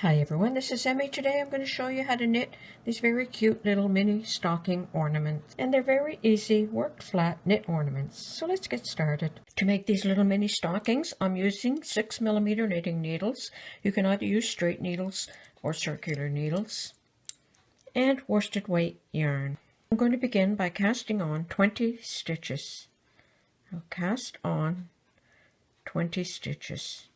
Hi everyone, this is Emmy. Today I'm going to show you how to knit these very cute little mini stocking ornaments. And they're very easy, worked flat knit ornaments. So let's get started. To make these little mini stockings, I'm using 6mm knitting needles. You can either use straight needles or circular needles. And worsted weight yarn. I'm going to begin by casting on 20 stitches. I'll cast on 20 stitches.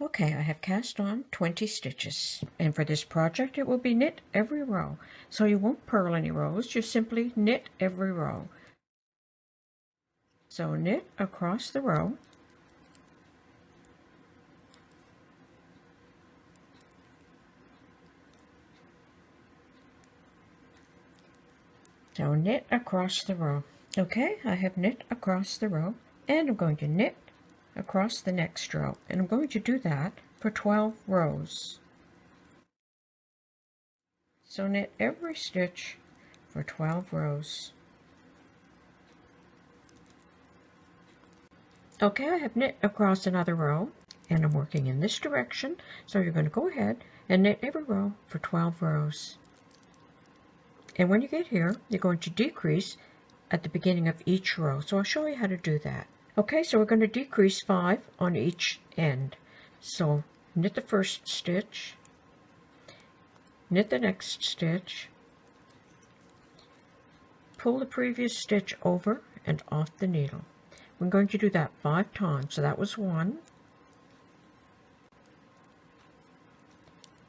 Okay, I have cast on 20 stitches, and for this project it will be knit every row. So you won't purl any rows, you simply knit every row. So knit across the row. So knit across the row. Okay, I have knit across the row, and I'm going to knit across the next row, and I'm going to do that for 12 rows. So knit every stitch for 12 rows. Okay, I have knit across another row, and I'm working in this direction, so you're going to go ahead and knit every row for 12 rows. And when you get here, you're going to decrease at the beginning of each row, so I'll show you how to do that. Okay, so we're going to decrease 5 on each end. So knit the first stitch, knit the next stitch, pull the previous stitch over and off the needle. We're going to do that 5 times. So that was 1,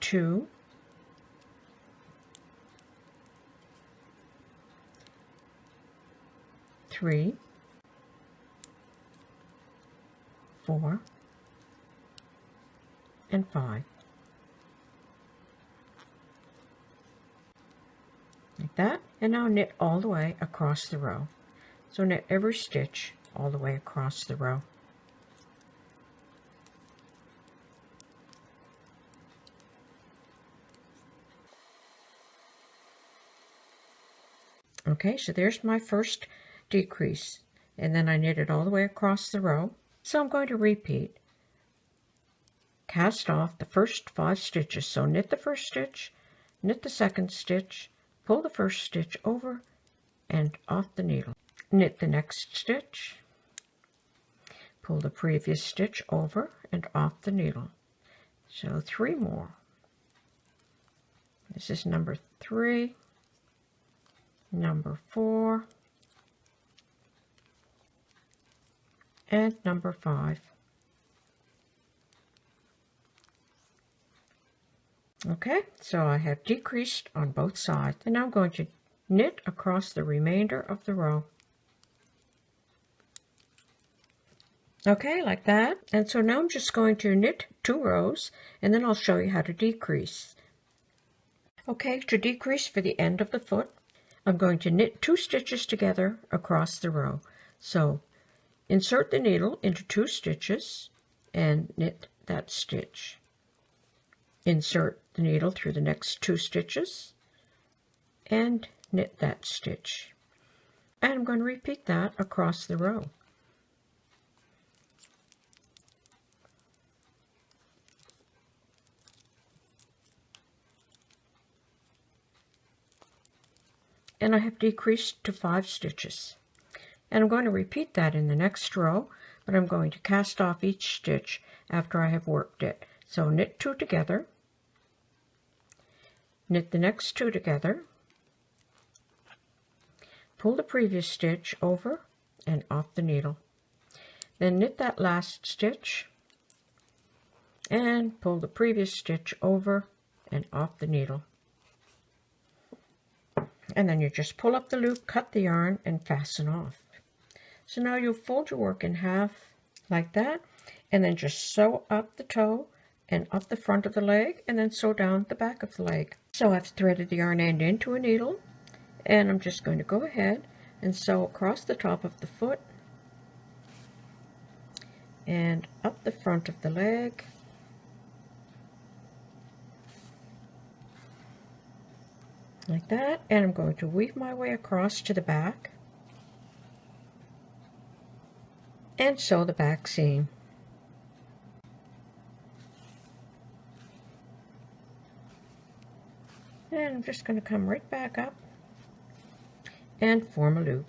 2, 3, 4, and 5. Like that. And now knit all the way across the row. So knit every stitch all the way across the row. Okay, so there's my first decrease, and then I knit it all the way across the row. So I'm going to repeat. Cast off the first 5 stitches. So knit the first stitch, knit the second stitch, pull the first stitch over and off the needle. Knit the next stitch, pull the previous stitch over and off the needle. So 3 more. This is number 3, number 4, and number 5. Okay, so I have decreased on both sides, and now I'm going to knit across the remainder of the row. Okay, like that. And so now I'm just going to knit 2 rows, and then I'll show you how to decrease. Okay, to decrease for the end of the foot, I'm going to knit 2 stitches together across the row. So insert the needle into 2 stitches and knit that stitch. Insert the needle through the next 2 stitches and knit that stitch. And I'm going to repeat that across the row. And I have decreased to 5 stitches. And I'm going to repeat that in the next row, but I'm going to cast off each stitch after I have worked it. So knit 2 together, knit the next 2 together, pull the previous stitch over and off the needle. Then knit that last stitch and pull the previous stitch over and off the needle. And then you just pull up the loop, cut the yarn, and fasten off. So now you'll fold your work in half like that, and then just sew up the toe and up the front of the leg, and then sew down the back of the leg. So I've threaded the yarn end into a needle, and I'm just going to go ahead and sew across the top of the foot and up the front of the leg, like that, and I'm going to weave my way across to the back and sew the back seam. And I'm just going to come right back up and form a loop.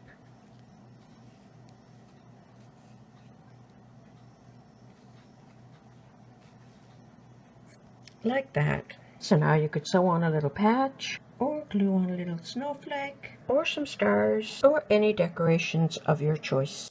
Like that. So now you could sew on a little patch, or glue on a little snowflake, or some stars, or any decorations of your choice.